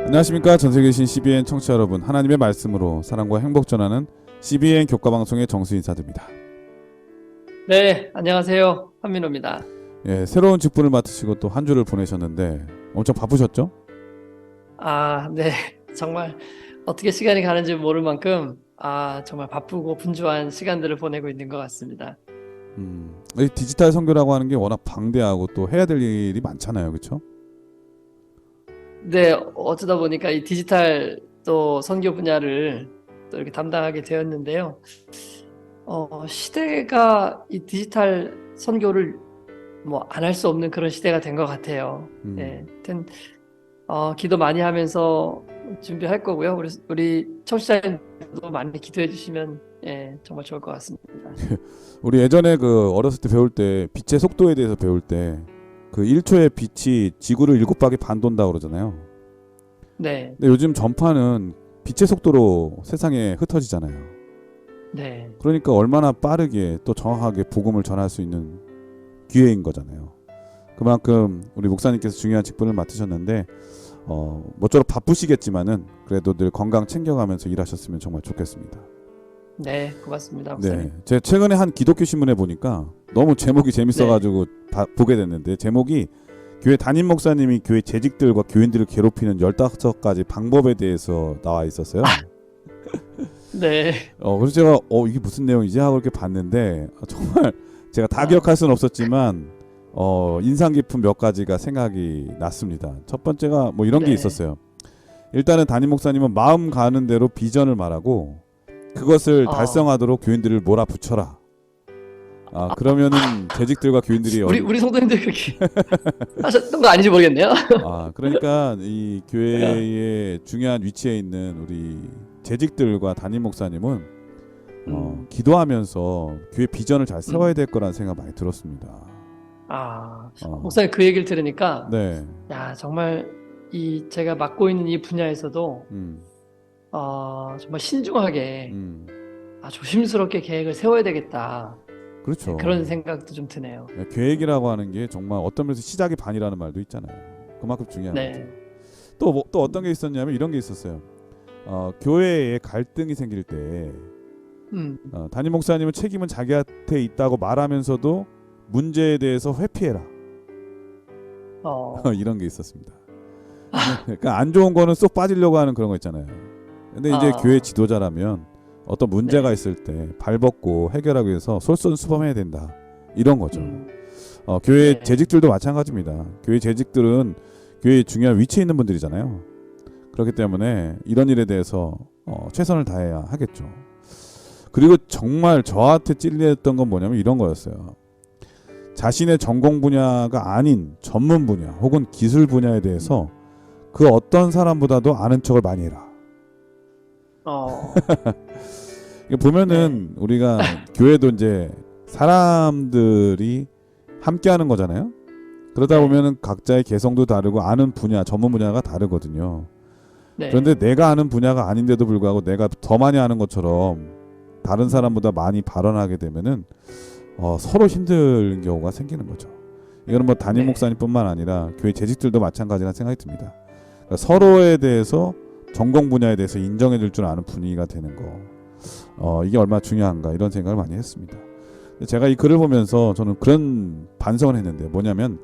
안녕하십니까. 전세계 계신 CBN 청취자 여러분, 하나님의 말씀으로 사랑과 행복 전하는 CBN 교과방송의 정수 인사드립니다. 네, 안녕하세요. 한민호입니다. 예, 새로운 직분을 맡으시고 또 한 주를 보내셨는데 엄청 바쁘셨죠? 네. 정말 어떻게 시간이 가는지 모를 만큼 정말 바쁘고 분주한 시간들을 보내고 있는 것 같습니다. 이 디지털 선교라고 하는 게 워낙 방대하고 또 해야 될 일이 많잖아요, 그렇죠? 네, 어쩌다 보니까 이 디지털 또 선교 분야를 또 이렇게 담당하게 되었는데요. 시대가 이 디지털 선교를 뭐 안 할 수 없는 그런 시대가 된 것 같아요. 네, 하여튼 기도 많이 하면서 준비할 거고요. 우리 청취자님도 많이 기도해 주시면 정말 좋을 것 같습니다. 우리 예전에 그 어렸을 때 배울 때 빛의 속도에 대해서 배울 때 그 1초의 빛이 지구를 7바퀴 반 돈다 그러잖아요. 네, 근데 요즘 전파는 빛의 속도로 세상에 흩어지잖아요. 네, 그러니까 얼마나 빠르게 또 정확하게 복음을 전할 수 있는 기회인 거잖아요. 그만큼 우리 목사님께서 중요한 직분을 맡으셨는데 모쪼록 바쁘시겠지만은 그래도 늘 건강 챙겨가면서 일하셨으면 정말 좋겠습니다. 네, 고맙습니다, 목사님. 네, 제가 최근에 한 기독교 신문에 보니까 너무 제목이 재밌어가지고 보게 됐는데, 제목이 교회 담임 목사님이 교회 재직들과 교인들을 괴롭히는 15가지 방법에 대해서 나와 있었어요. 네, 그래서 제가 이게 무슨 내용이지 하고 이렇게 봤는데 정말 제가 다 기억할 수는 없었지만 인상 깊은 몇 가지가 생각이 났습니다. 첫 번째가 뭐 이런 게 네. 있었어요. 일단은 담임 목사님은 마음 가는 대로 비전을 말하고 그것을 달성하도록 교인들을 몰아붙여라. 그러면은 재직들과 교인들이 우리 성도님들 그렇게 하셨던 거 아닌지 모르겠네요. 그러니까 이 교회의 중요한 위치에 있는 우리 재직들과 담임 목사님은 기도하면서 교회 비전을 잘 세워야 될 거라는 생각 많이 들었습니다. 목사님 그 얘기를 들으니까 네. 야, 정말 제가 맡고 있는 이 분야에서도 정말 신중하게 조심스럽게 계획을 세워야 되겠다. 그렇죠. 그런 생각도 좀 드네요. 네, 계획이라고 하는 게 정말 어떤 면에서 시작이 반이라는 말도 있잖아요. 그만큼 중요한 거죠. 또 어떤 게 있었냐면 이런 게 있었어요. 교회에 갈등이 생길 때 담임 목사님은 책임은 자기한테 있다고 말하면서도 문제에 대해서 회피해라. 이런 게 있었습니다. 그러니까 안 좋은 거는 쏙 빠지려고 하는 그런 거 있잖아요. 근데 이제 교회 지도자라면 어떤 문제가 있을 때 발벗고 해결하기 위해서 솔선수범해야 된다. 이런 거죠. 교회 재직들도 마찬가지입니다. 교회 재직들은 교회에 중요한 위치에 있는 분들이잖아요. 그렇기 때문에 이런 일에 대해서 최선을 다해야 하겠죠. 그리고 정말 저한테 찔렸던 건 뭐냐면 이런 거였어요. 자신의 전공 분야가 아닌 전문 분야 혹은 기술 분야에 대해서 그 어떤 사람보다도 아는 척을 많이 해라. 보면은 우리가 교회도 이제 사람들이 함께하는 거잖아요. 그러다 보면은 각자의 개성도 다르고 아는 분야, 전문 분야가 다르거든요. 그런데 내가 아는 분야가 아닌데도 불구하고 내가 더 많이 아는 것처럼 다른 사람보다 많이 발언하게 되면은 서로 힘든 경우가 생기는 거죠. 이거는 뭐 담임 목사님뿐만 아니라 교회 재직들도 마찬가지라는 생각이 듭니다. 그러니까 서로에 대해서 전공 분야에 대해서 인정해 줄 줄 아는 분위기가 되는 거. 이게 얼마나 중요한가 이런 생각을 많이 했습니다. 제가 이 글을 보면서 저는 그런 반성을 했는데 뭐냐면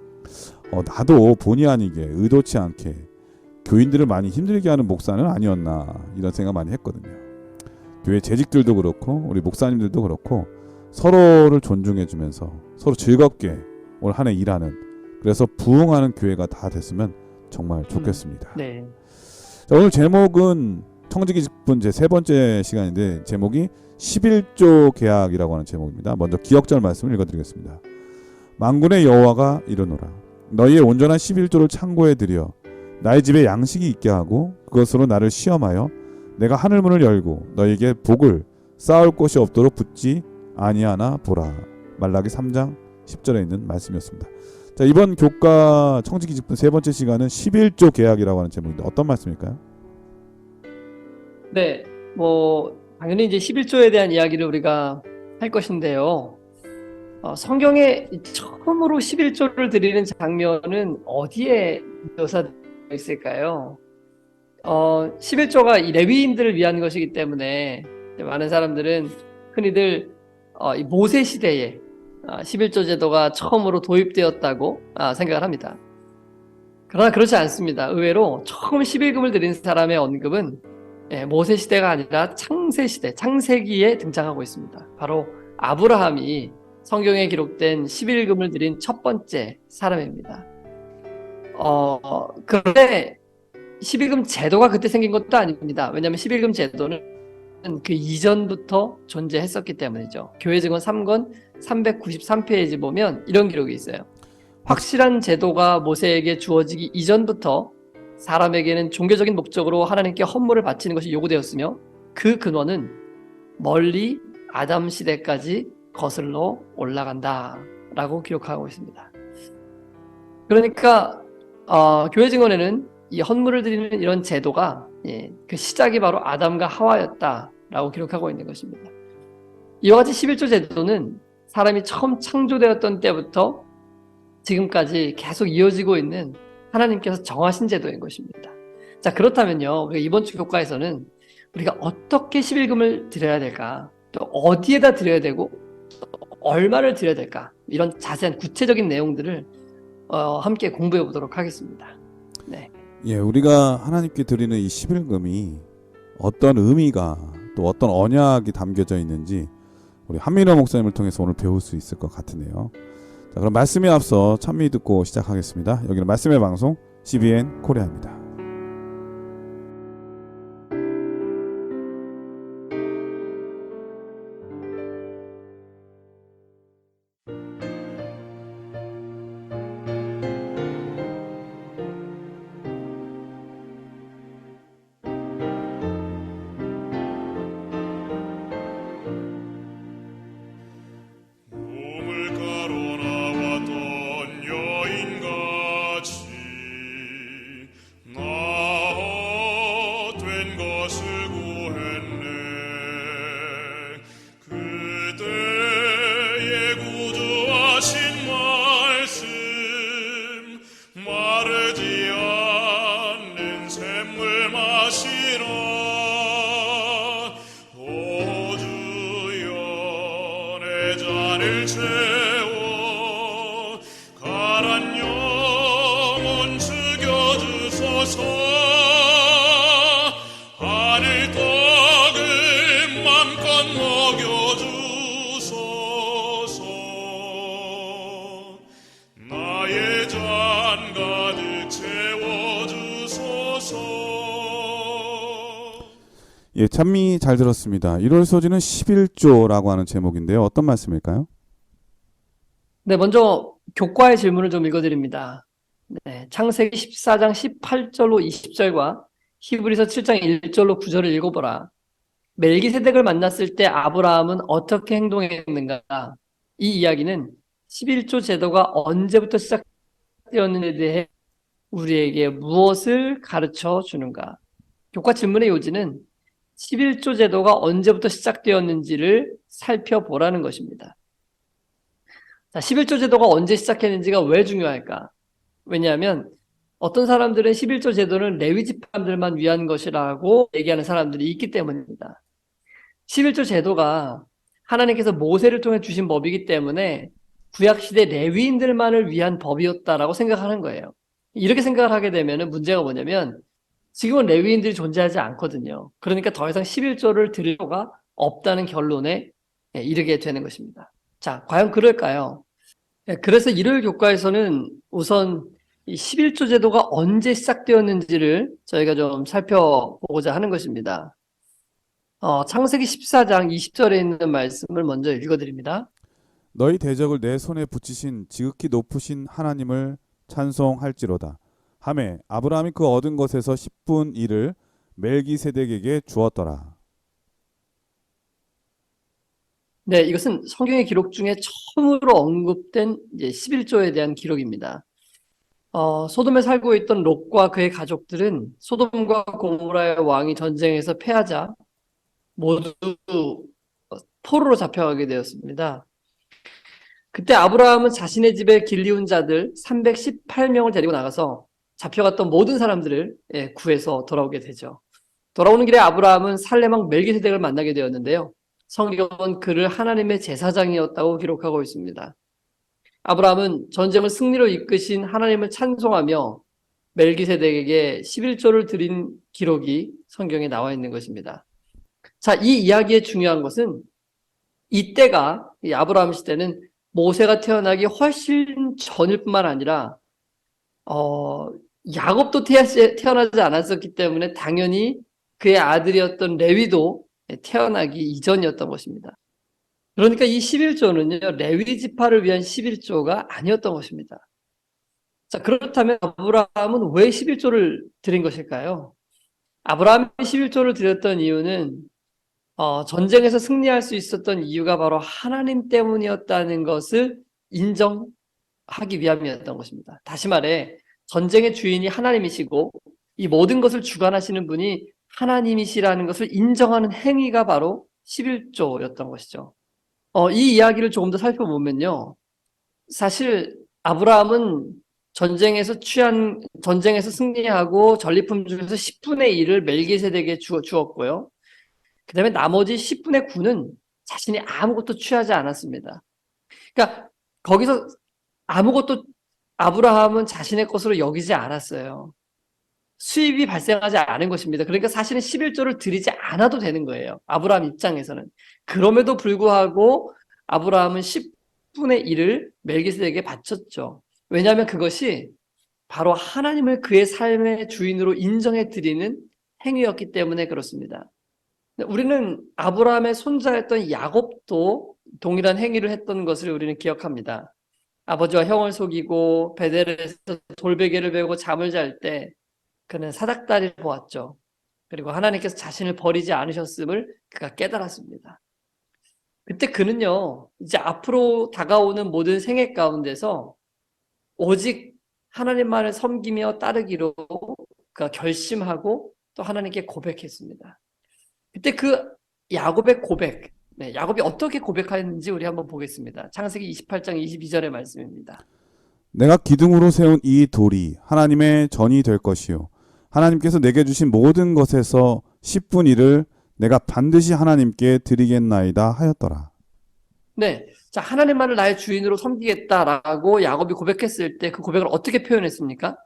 나도 본의 아니게 의도치 않게 교인들을 많이 힘들게 하는 목사는 아니었나 이런 생각 많이 했거든요. 교회 재직들도 그렇고 우리 목사님들도 그렇고 서로를 존중해 주면서 서로 즐겁게 올 한 해 일하는, 그래서 부흥하는 교회가 다 됐으면 정말 좋겠습니다. 자, 오늘 제목은 청지기 직분 제 3번째 시간인데 제목이 11조 계약이라고 하는 제목입니다. 먼저 기억절 말씀을 읽어드리겠습니다. 만군의 여호와가 이르노라. 너희의 온전한 11조를 창고에 들여 나의 집에 양식이 있게 하고 그것으로 나를 시험하여 내가 하늘문을 열고 너희에게 복을 쌓을 곳이 없도록 붙지 아니하나 보라. 말라기 3장 10절에 있는 말씀이었습니다. 자, 이번 교과 청지기 직분 3번째 시간은 11조 계약이라고 하는 제목인데 어떤 말씀일까요? 네, 뭐 당연히 이제 11조에 대한 이야기를 우리가 할 것인데요. 성경에 처음으로 11조를 드리는 장면은 어디에 묘사되어 있을까요? 11조가 이 레위인들을 위한 것이기 때문에 많은 사람들은 흔히들 이 모세 시대에 11조 제도가 처음으로 도입되었다고 생각을 합니다. 그러나 그렇지 않습니다. 의외로 처음 11금을 드린 사람의 언급은 모세 시대가 아니라 창세 시대, 창세기에 등장하고 있습니다. 바로 아브라함이 성경에 기록된 11금을 드린 첫 번째 사람입니다. 그런데 11금 제도가 그때 생긴 것도 아닙니다. 왜냐하면 11금 제도는 그 이전부터 존재했었기 때문이죠. 교회 증언 3권 393페이지 보면 이런 기록이 있어요. 확실한 제도가 모세에게 주어지기 이전부터 사람에게는 종교적인 목적으로 하나님께 헌물을 바치는 것이 요구되었으며 그 근원은 멀리 아담 시대까지 거슬러 올라간다 라고 기록하고 있습니다. 그러니까 교회 증언에는 이 헌물을 드리는 이런 제도가 그 시작이 바로 아담과 하와였다라고 기록하고 있는 것입니다. 이와 같이 11조 제도는 사람이 처음 창조되었던 때부터 지금까지 계속 이어지고 있는 하나님께서 정하신 제도인 것입니다. 자, 그렇다면요, 우리가 이번 주 교과에서는 우리가 어떻게 11금을 드려야 될까, 또 어디에다 드려야 되고 또 얼마를 드려야 될까, 이런 자세한 구체적인 내용들을 함께 공부해 보도록 하겠습니다. 네. 예, 우리가 하나님께 드리는 이 11금이 어떤 의미가 또 어떤 언약이 담겨져 있는지 우리 한민호 목사님을 통해서 오늘 배울 수 있을 것 같으네요. 자, 그럼 말씀에 앞서 찬미 듣고 시작하겠습니다. 여기는 말씀의 방송 CBN 코리아입니다. 예, 찬미 잘 들었습니다. 1월 소지는 11조라고 하는 제목인데요. 어떤 말씀일까요? 네, 먼저 교과의 질문을 좀 읽어드립니다. 네, 창세기 14장 18절로 20절과 히브리서 7장 1절로 9절을 읽어보라. 멜기세덱을 만났을 때 아브라함은 어떻게 행동했는가? 이 이야기는 11조 제도가 언제부터 시작되었는지에 대해 우리에게 무엇을 가르쳐 주는가? 교과 질문의 요지는 11조 제도가 언제부터 시작되었는지를 살펴보라는 것입니다. 자, 11조 제도가 언제 시작했는지가 왜 중요할까? 왜냐하면 어떤 사람들은 11조 제도는 레위 집단들만 위한 것이라고 얘기하는 사람들이 있기 때문입니다. 11조 제도가 하나님께서 모세를 통해 주신 법이기 때문에 구약시대 레위인들만을 위한 법이었다라고 생각하는 거예요. 이렇게 생각을 하게 되면 문제가 뭐냐면 지금은 레위인들이 존재하지 않거든요. 그러니까 더 이상 11조를 드릴 필요가 없다는 결론에 이르게 되는 것입니다. 자, 과연 그럴까요? 그래서 일요일 교과에서는 우선 이 11조 제도가 언제 시작되었는지를 저희가 좀 살펴보고자 하는 것입니다. 창세기 14장 20절에 있는 말씀을 먼저 읽어드립니다. 너희 대적을 내 손에 붙이신 지극히 높으신 하나님을 찬송할지로다. 하매 아브라함이 그 얻은 것에서 10분 1을 멜기세덱에게 주었더라. 네, 이것은 성경의 기록 중에 처음으로 언급된 이제 11조에 대한 기록입니다. 소돔에 살고 있던 롯과 그의 가족들은 소돔과 고모라의 왕이 전쟁에서 패하자 모두 포로로 잡혀가게 되었습니다. 그때 아브라함은 자신의 집에 길리운 자들 318명을 데리고 나가서 잡혀갔던 모든 사람들을 구해서 돌아오게 되죠. 돌아오는 길에 아브라함은 살레망 멜기세덱을 만나게 되었는데요. 성경은 그를 하나님의 제사장이었다고 기록하고 있습니다. 아브라함은 전쟁을 승리로 이끄신 하나님을 찬송하며 멜기세덱에게 11조를 드린 기록이 성경에 나와 있는 것입니다. 자, 이 이야기의 중요한 것은 이때가, 이 아브라함 시대는 모세가 태어나기 훨씬 전일 뿐만 아니라 야곱도 태어나지 않았었기 때문에 당연히 그의 아들이었던 레위도 태어나기 이전이었던 것입니다. 그러니까 이 11조는요, 레위 지파를 위한 11조가 아니었던 것입니다. 자, 그렇다면 아브라함은 왜 11조를 드린 것일까요? 아브라함이 11조를 드렸던 이유는 전쟁에서 승리할 수 있었던 이유가 바로 하나님 때문이었다는 것을 인정하기 위함이었던 것입니다. 다시 말해 전쟁의 주인이 하나님이시고 이 모든 것을 주관하시는 분이 하나님이시라는 것을 인정하는 행위가 바로 11조였던 것이죠. 이 이야기를 조금 더 살펴보면요. 사실 아브라함은 전쟁에서 승리하고 전리품 중에서 10분의 1을 멜기세덱에게 주었고요. 그 다음에 나머지 10분의 9는 자신이 아무것도 취하지 않았습니다. 그러니까 거기서 아무것도 아브라함은 자신의 것으로 여기지 않았어요. 수입이 발생하지 않은 것입니다. 그러니까 사실은 11조를 드리지 않아도 되는 거예요. 아브라함 입장에서는. 그럼에도 불구하고 아브라함은 10분의 1을 멜기세덱에게 바쳤죠. 왜냐하면 그것이 바로 하나님을 그의 삶의 주인으로 인정해 드리는 행위였기 때문에 그렇습니다. 우리는 아브라함의 손자였던 야곱도 동일한 행위를 했던 것을 우리는 기억합니다. 아버지와 형을 속이고 베델에서 돌베개를 베고 잠을 잘 때 그는 사닥다리를 보았죠. 그리고 하나님께서 자신을 버리지 않으셨음을 그가 깨달았습니다. 그때 그는요, 이제 앞으로 다가오는 모든 생애 가운데서 오직 하나님만을 섬기며 따르기로 그가 결심하고 또 하나님께 고백했습니다. 그때 그 야곱의 고백, 야곱이 어떻게 고백하였는지 우리 한번 보겠습니다. 창세기 28장 22절의 말씀입니다. 내가 기둥으로 세운 이 돌이 하나님의 전이 될 것이요 하나님께서 내게 주신 모든 것에서 10분의 1을 내가 반드시 하나님께 드리겠나이다 하였더라. 네, 자, 하나님만을 나의 주인으로 섬기겠다라고 야곱이 고백했을 때 그 고백을 어떻게 표현했습니까?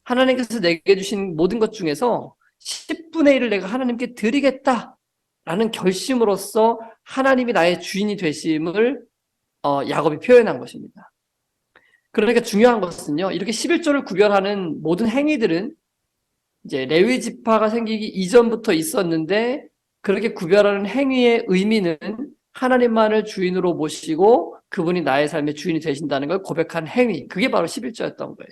하나님께서 내게 주신 모든 것 중에서 10분의 1을 내가 하나님께 드리겠다라는 결심으로써 하나님이 나의 주인이 되심을 야곱이 표현한 것입니다. 그러니까 중요한 것은요, 이렇게 11조를 구별하는 모든 행위들은 이제 레위 지파가 생기기 이전부터 있었는데 그렇게 구별하는 행위의 의미는 하나님만을 주인으로 모시고 그분이 나의 삶의 주인이 되신다는 걸 고백한 행위, 그게 바로 11조였던 거예요.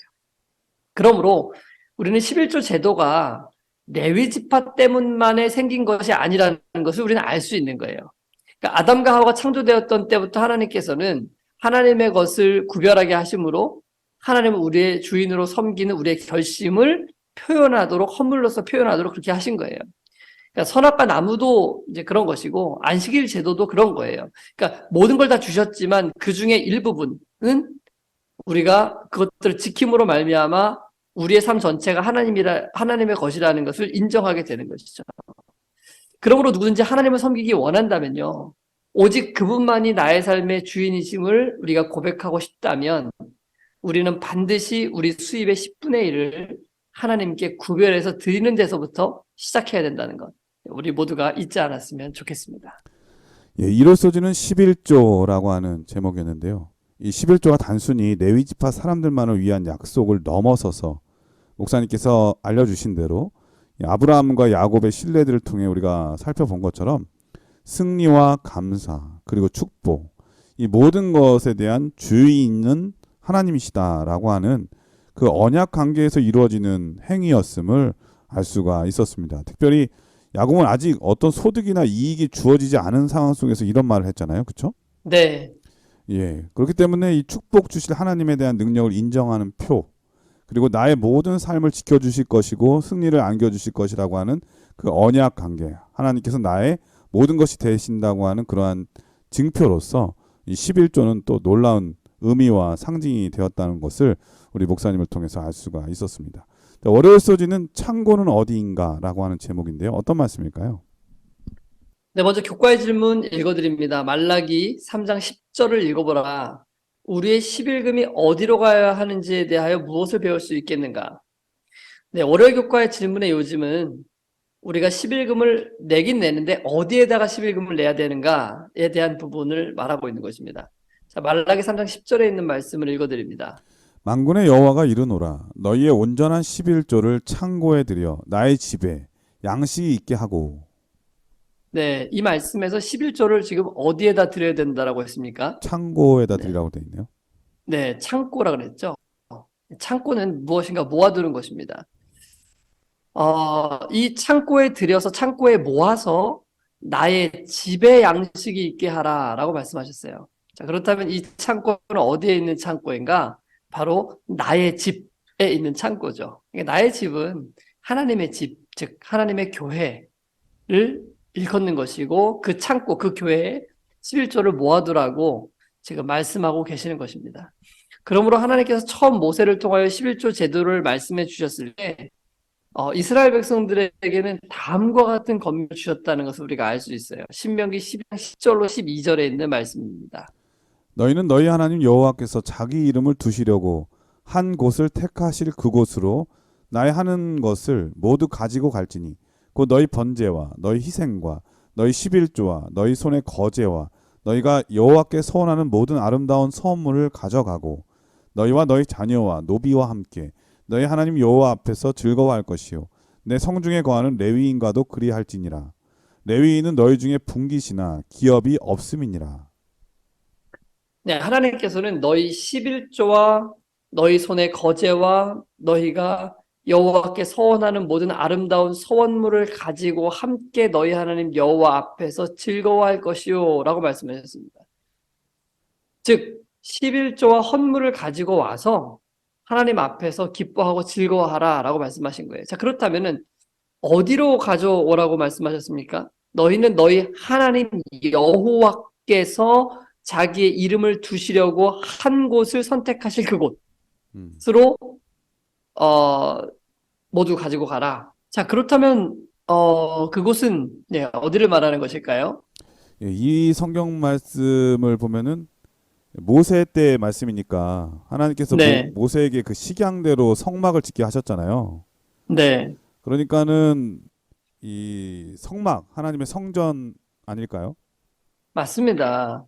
그러므로 우리는 11조 제도가 레위 지파 때문만에 생긴 것이 아니라는 것을 우리는 알 수 있는 거예요. 그러니까 아담과 하와가 창조되었던 때부터 하나님께서는 하나님의 것을 구별하게 하심으로 하나님은 우리의 주인으로 섬기는 우리의 결심을 표현하도록, 헌물로서 표현하도록 그렇게 하신 거예요. 그러니까 선악과 나무도 이제 그런 것이고 안식일 제도도 그런 거예요. 그러니까 모든 걸 다 주셨지만 그 중에 일부분은 우리가 그것들을 지킴으로 말미암아 우리의 삶 전체가 하나님의 것이라는 것을 인정하게 되는 것이죠. 그러므로 누구든지 하나님을 섬기기 원한다면요, 오직 그분만이 나의 삶의 주인이심을 우리가 고백하고 싶다면 우리는 반드시 우리 수입의 10분의 1을 하나님께 구별해서 드리는 데서부터 시작해야 된다는 것, 우리 모두가 잊지 않았으면 좋겠습니다. 예, 이로써지는 11조라고 하는 제목이었는데요. 이 11조가 단순히 레위 지파 사람들만을 위한 약속을 넘어서서 목사님께서 알려주신 대로 아브라함과 야곱의 신뢰들을 통해 우리가 살펴본 것처럼 승리와 감사 그리고 축복, 이 모든 것에 대한 주인은 하나님이시다라고 하는 그 언약 관계에서 이루어지는 행위였음을 알 수가 있었습니다. 특별히 야곱은 아직 어떤 소득이나 이익이 주어지지 않은 상황 속에서 이런 말을 했잖아요. 그렇죠? 네. 예. 그렇기 때문에 이 축복 주실 하나님에 대한 능력을 인정하는 표, 그리고 나의 모든 삶을 지켜주실 것이고 승리를 안겨주실 것이라고 하는 그 언약 관계, 하나님께서 나의 모든 것이 되신다고 하는 그러한 증표로서 이 11조는 또 놀라운 의미와 상징이 되었다는 것을 우리 목사님을 통해서 알 수가 있었습니다. 자, 월요일 소지는 창고는 어디인가라고 하는 제목인데요. 어떤 말씀일까요? 네, 먼저 교과의 질문 읽어드립니다. 말라기 3장 10절을 읽어보라. 우리의 11금이 어디로 가야 하는지에 대하여 무엇을 배울 수 있겠는가? 네, 월요일 교과의 질문의 요즘은 우리가 11금을 내긴 내는데 어디에다가 11금을 내야 되는가에 대한 부분을 말하고 있는 것입니다. 자, 말라기 3장 10절에 있는 말씀을 읽어드립니다. 만군의 여호와가 이르노라 너희의 온전한 11조를 창고에 들여 나의 집에 양식이 있게 하고. 네, 이 말씀에서 11조를 지금 어디에다 드려야 된다라고 했습니까? 창고에다 네, 드리라고 돼 있네요. 네, 창고라 그랬죠. 창고는 무엇인가 모아두는 것입니다. 이 창고에 들여서 창고에 모아서 나의 집에 양식이 있게 하라라고 말씀하셨어요. 자, 그렇다면 이 창고는 어디에 있는 창고인가? 바로 나의 집에 있는 창고죠. 그러니까 나의 집은 하나님의 집, 즉 하나님의 교회를 일컫는 것이고 그 창고, 그 교회에 11조를 모아두라고 지금 말씀하고 계시는 것입니다. 그러므로 하나님께서 처음 모세를 통하여 11조 제도를 말씀해 주셨을 때 이스라엘 백성들에게는 다음과 같은 권면을 주셨다는 것을 우리가 알 수 있어요. 신명기 12장 10절로 12절에 있는 말씀입니다. 너희는 너희 하나님 여호와께서 자기 이름을 두시려고 한 곳을 택하실 그곳으로 나의 하는 것을 모두 가지고 갈지니 곧 너희 번제와 너희 희생과 너희 11조와 너희 손의 거제와 너희가 여호와께 서원하는 모든 아름다운 선물을 가져가고 너희와 너희 자녀와 노비와 함께 너희 하나님 여호와 앞에서 즐거워할 것이요 내 성중에 거하는 레위인과도 그리할지니라. 레위인은 너희 중에 분깃이나 기업이 없음이니라. 네, 하나님께서는 너희 11조와 너희 손의 거제와 너희가 여호와께 서원하는 모든 아름다운 서원물을 가지고 함께 너희 하나님 여호와 앞에서 즐거워할 것이요 라고 말씀하셨습니다. 즉 11조와 헌물을 가지고 와서 하나님 앞에서 기뻐하고 즐거워하라 라고 말씀하신 거예요. 자, 그렇다면은 어디로 가져오라고 말씀하셨습니까? 너희는 너희 하나님 여호와께서 자기의 이름을 두시려고 한 곳을 선택하실 음. 그곳으로 어, 모두 가지고 가라. 자, 그렇다면 그곳은 네, 어디를 말하는 것일까요? 예, 이 성경 말씀을 보면은 모세 때 말씀이니까 하나님께서 네, 모세에게 그 식양대로 성막을 짓게 하셨잖아요. 네, 그러니까는 이 성막 하나님의 성전 아닐까요? 맞습니다.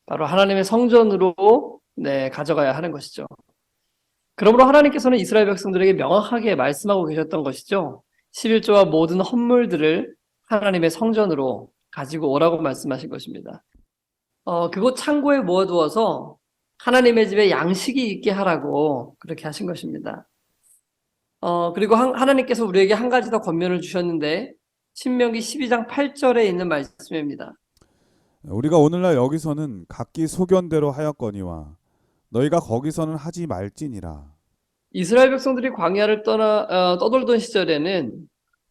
바로 하나님의 성전으로 네, 가져가야 하는 것이죠. 그러므로 하나님께서는 이스라엘 백성들에게 명확하게 말씀하고 계셨던 것이죠. 11조와 모든 헌물들을 하나님의 성전으로 가지고 오라고 말씀하신 것입니다. 그곳 창고에 모아두어서 하나님의 집에 양식이 있게 하라고 그렇게 하신 것입니다. 그리고 하나님께서 우리에게 한 가지 더 권면을 주셨는데 신명기 12장 8절에 있는 말씀입니다. 우리가 오늘날 여기서는 각기 소견대로 하였거니와 너희가 거기서는 하지 말지니라. 이스라엘 백성들이 광야를 떠돌던 시절에는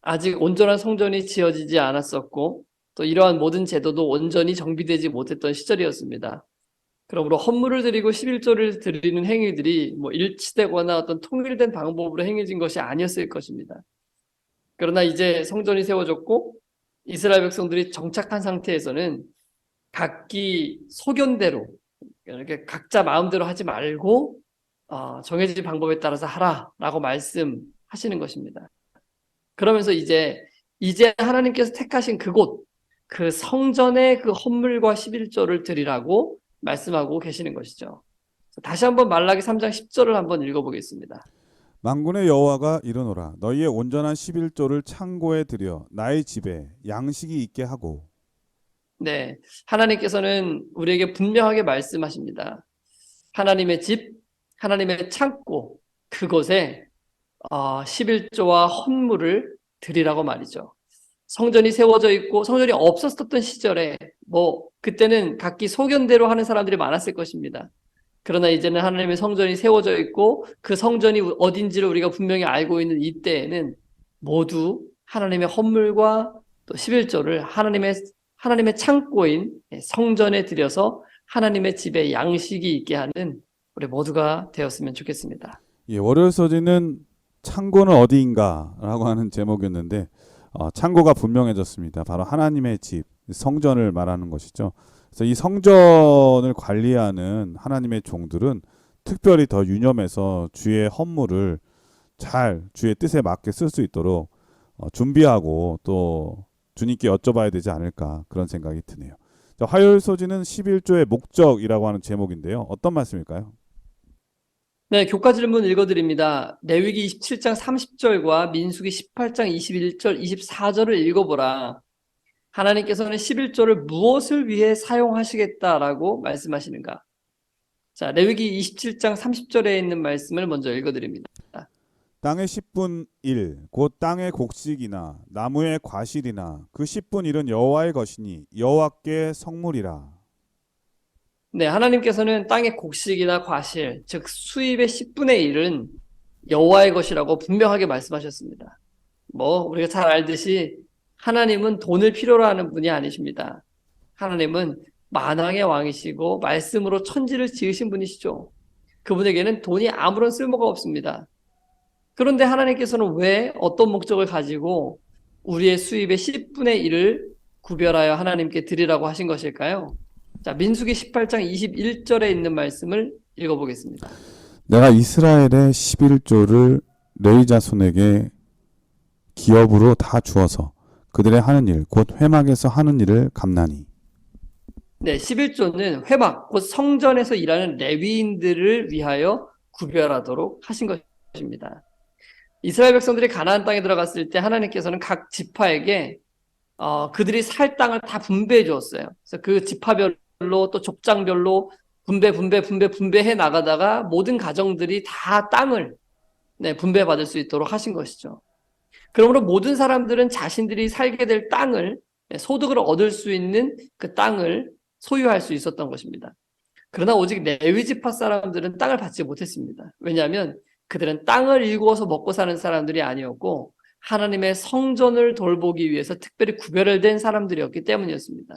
아직 온전한 성전이 지어지지 않았었고 또 이러한 모든 제도도 온전히 정비되지 못했던 시절이었습니다. 그러므로 헌물을 드리고 11조를 드리는 행위들이 뭐 일치되거나 어떤 통일된 방법으로 행해진 것이 아니었을 것입니다. 그러나 이제 성전이 세워졌고 이스라엘 백성들이 정착한 상태에서는 각기 소견대로 이렇게 각자 마음대로 하지 말고 정해진 방법에 따라서 하라라고 말씀하시는 것입니다. 그러면서 이제 하나님께서 택하신 그곳, 그 성전의 그 헌물과 11조를 드리라고 말씀하고 계시는 것이죠. 다시 한번 말라기 3장 10절을 한번 읽어보겠습니다. 만군의 여호와가 이르노라 너희의 온전한 11조를 창고에 들여 나의 집에 양식이 있게 하고. 네, 하나님께서는 우리에게 분명하게 말씀하십니다. 하나님의 집, 하나님의 창고, 그곳에 11조와 헌물을 드리라고 말이죠. 성전이 세워져 있고 성전이 없었던 시절에 뭐 그때는 각기 소견대로 하는 사람들이 많았을 것입니다. 그러나 이제는 하나님의 성전이 세워져 있고 그 성전이 어딘지를 우리가 분명히 알고 있는 이때에는 모두 하나님의 헌물과 또 11조를 하나님의 창고인 성전에 들여서 하나님의 집에 양식이 있게 하는 우리 모두가 되었으면 좋겠습니다. 예, 월요일 서지는 창고는 어디인가라고 하는 제목이었는데 창고가 분명해졌습니다. 바로 하나님의 집, 성전을 말하는 것이죠. 그래서 이 성전을 관리하는 하나님의 종들은 특별히 더 유념해서 주의 헌물을 잘 주의 뜻에 맞게 쓸 수 있도록 준비하고 또 주님께 여쭤봐야 되지 않을까 그런 생각이 드네요. 자, 화요일 소지는 11조의 목적이라고 하는 제목인데요. 어떤 말씀일까요? 네, 교과 질문 읽어드립니다. 레위기 27장 30절과 민수기 18장 21절, 24절을 읽어보라. 하나님께서는 11조를 무엇을 위해 사용하시겠다라고 말씀하시는가? 자, 레위기 27장 30절에 있는 말씀을 먼저 읽어드립니다. 땅의 10분 1, 곧 땅의 곡식이나 나무의 과실이나 그 10분 1은 여호와의 것이니 여호와께 성물이라. 네, 하나님께서는 땅의 곡식이나 과실, 즉 수입의 10분의 1은 여호와의 것이라고 분명하게 말씀하셨습니다. 우리가 잘 알듯이 하나님은 돈을 필요로 하는 분이 아니십니다. 하나님은 만왕의 왕이시고 말씀으로 천지를 지으신 분이시죠. 그분에게는 돈이 아무런 쓸모가 없습니다. 그런데 하나님께서는 왜 어떤 목적을 가지고 우리의 수입의 10분의 1을 구별하여 하나님께 드리라고 하신 것일까요? 자, 민수기 18장 21절에 있는 말씀을 읽어보겠습니다. 내가 이스라엘의 11조를 레위 자손에게 기업으로 다 주어서 그들의 하는 일, 곧 회막에서 하는 일을 감나니. 네, 11조는 회막, 곧 성전에서 일하는 레위인들을 위하여 구별하도록 하신 것입니다. 이스라엘 백성들이 가나안 땅에 들어갔을 때 하나님께서는 각 지파에게 그들이 살 땅을 다 분배해 주었어요. 그래서 그 지파별로 또 족장별로 분배해 나가다가 모든 가정들이 다 땅을 분배받을 수 있도록 하신 것이죠. 그러므로 모든 사람들은 자신들이 살게 될 땅을, 소득을 얻을 수 있는 그 땅을 소유할 수 있었던 것입니다. 그러나 오직 레위 지파 사람들은 땅을 받지 못했습니다. 왜냐하면 그들은 땅을 일구어서 먹고 사는 사람들이 아니었고 하나님의 성전을 돌보기 위해서 특별히 구별된 사람들이었기 때문이었습니다.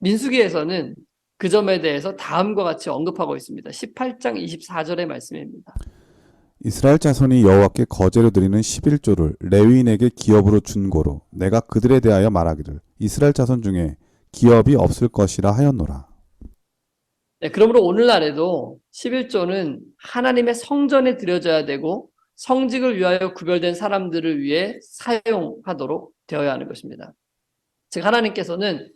민수기에서는 그 점에 대해서 다음과 같이 언급하고 있습니다. 18장 24절의 말씀입니다. 이스라엘 자손이 여호와께 거제로 드리는 11조를 레위인에게 기업으로 준 고로 내가 그들에 대하여 말하기를 이스라엘 자손 중에 기업이 없을 것이라 하였노라. 네, 그러므로 오늘날에도 11조는 하나님의 성전에 드려져야 되고 성직을 위하여 구별된 사람들을 위해 사용하도록 되어야 하는 것입니다. 즉 하나님께서는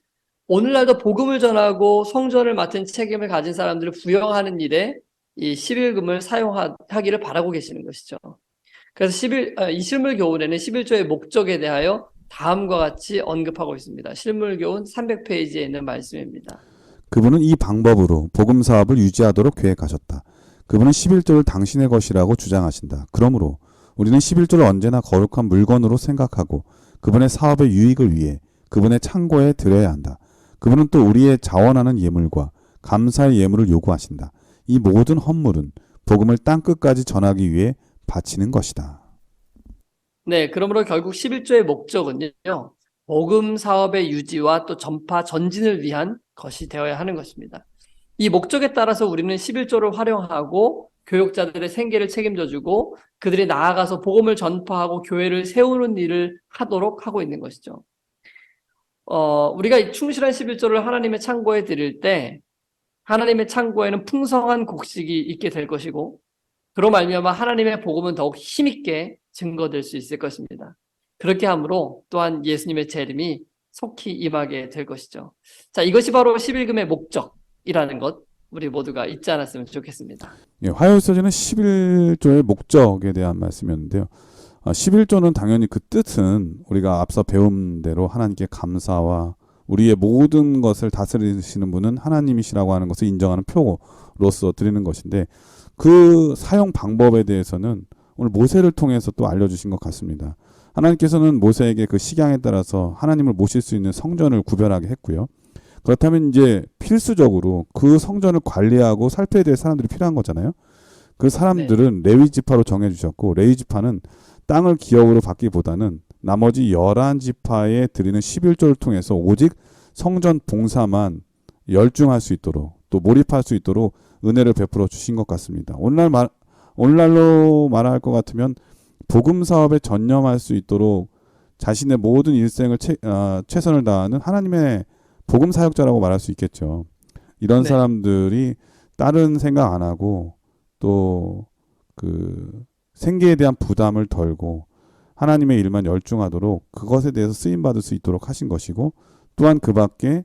오늘날도 복음을 전하고 성전을 맡은 책임을 가진 사람들을 부여하는 일에 이 11금을 사용하기를 바라고 계시는 것이죠. 그래서 이 실물교훈에는 11조의 목적에 대하여 다음과 같이 언급하고 있습니다. 실물교훈 300페이지에 있는 말씀입니다. 그분은 이 방법으로 복음 사업을 유지하도록 계획하셨다. 그분은 11조를 당신의 것이라고 주장하신다. 그러므로 우리는 11조를 언제나 거룩한 물건으로 생각하고 그분의 사업의 유익을 위해 그분의 창고에 드려야 한다. 그분은 또 우리의 자원하는 예물과 감사의 예물을 요구하신다. 이 모든 헌물은 복음을 땅끝까지 전하기 위해 바치는 것이다. 네, 그러므로 결국 11조의 목적은요, 복음 사업의 유지와 또 전파, 전진을 위한 것이 되어야 하는 것입니다. 이 목적에 따라서 우리는 11조를 활용하고 교역자들의 생계를 책임져주고 그들이 나아가서 복음을 전파하고 교회를 세우는 일을 하도록 하고 있는 것이죠. 우리가 충실한 11조를 하나님의 창고에 드릴 때 하나님의 창고에는 풍성한 곡식이 있게 될 것이고 그로 말미암아 하나님의 복음은 더욱 힘있게 증거될 수 있을 것입니다. 그렇게 함으로 또한 예수님의 재림이 속히 임하게 될 것이죠. 자, 이것이 바로 11금의 목적이라는 것 우리 모두가 잊지 않았으면 좋겠습니다. 예, 화요일 서지는 11조의 목적에 대한 말씀이었는데요. 11조는 당연히 그 뜻은 우리가 앞서 배운 대로 하나님께 감사와 우리의 모든 것을 다스리시는 분은 하나님이시라고 하는 것을 인정하는 표로서 드리는 것인데 그 사용 방법에 대해서는 오늘 모세를 통해서 또 알려주신 것 같습니다. 하나님께서는 모세에게 그 식양에 따라서 하나님을 모실 수 있는 성전을 구별하게 했고요. 그렇다면 이제 필수적으로 그 성전을 관리하고 살펴야 될 사람들이 필요한 거잖아요. 그 사람들은 레위 지파로 정해주셨고 레위 지파는 땅을 기업으로 받기보다는 나머지 11지파에 드리는 11조를 통해서 오직 성전 봉사만 열중할 수 있도록 또 몰입할 수 있도록 은혜를 베풀어 주신 것 같습니다. 오늘날로 말할 것 같으면 복음 사업에 전념할 수 있도록 자신의 모든 일생을 최선을 다하는 하나님의 복음 사역자라고 말할 수 있겠죠. 이런 네. 사람들이 다른 생각 안 하고 또 그 생계에 대한 부담을 덜고 하나님의 일만 열중하도록 그것에 대해서 쓰임 받을 수 있도록 하신 것이고, 또한 그 밖에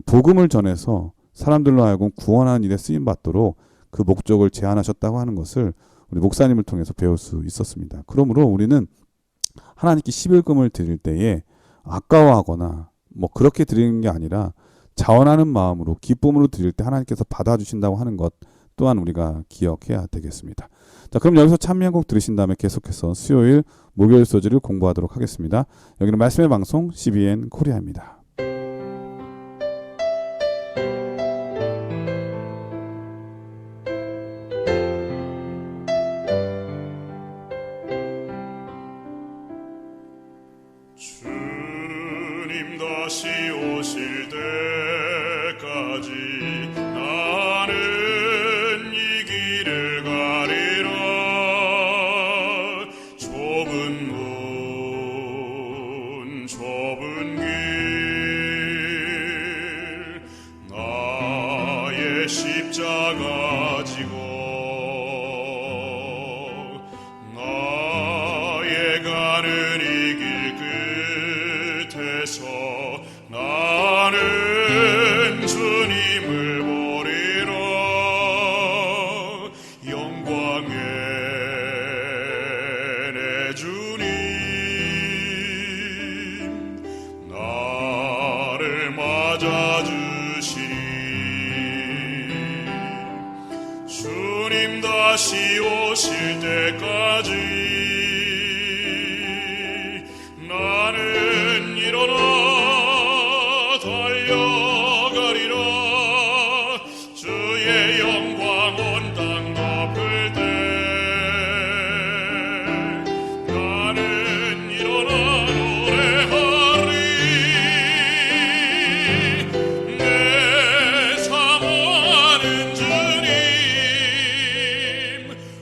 복음을 전해서 사람들로 하여금 구원하는 일에 쓰임 받도록 그 목적을 제안하셨다고 하는 것을 우리 목사님을 통해서 배울 수 있었습니다. 그러므로 우리는 하나님께 11금을 드릴 때에 아까워하거나 뭐 그렇게 드리는 게 아니라 자원하는 마음으로 기쁨으로 드릴 때 하나님께서 받아주신다고 하는 것 또한 우리가 기억해야 되겠습니다. 자, 그럼 여기서 찬미한곡 들으신 다음에 계속해서 수요일 목요일 소지를 공부하도록 하겠습니다. 여기는 말씀의 방송 CBN 코리아입니다. 주님 다시 오실 때까지 나는 이 길을 가리라. 좁은 문 좁은 길 나의 십자가 지고 나의 가는 이 길 끝에서 나는 주님을 보리라. 영광의 내 주님 나를 맞아주시리. 주님 다시 오실 때까지 나는 일어나 달려가리라. 주의 영광 온 땅 덮을 때 나는 일어나 노래하리. 내 사모하는 주님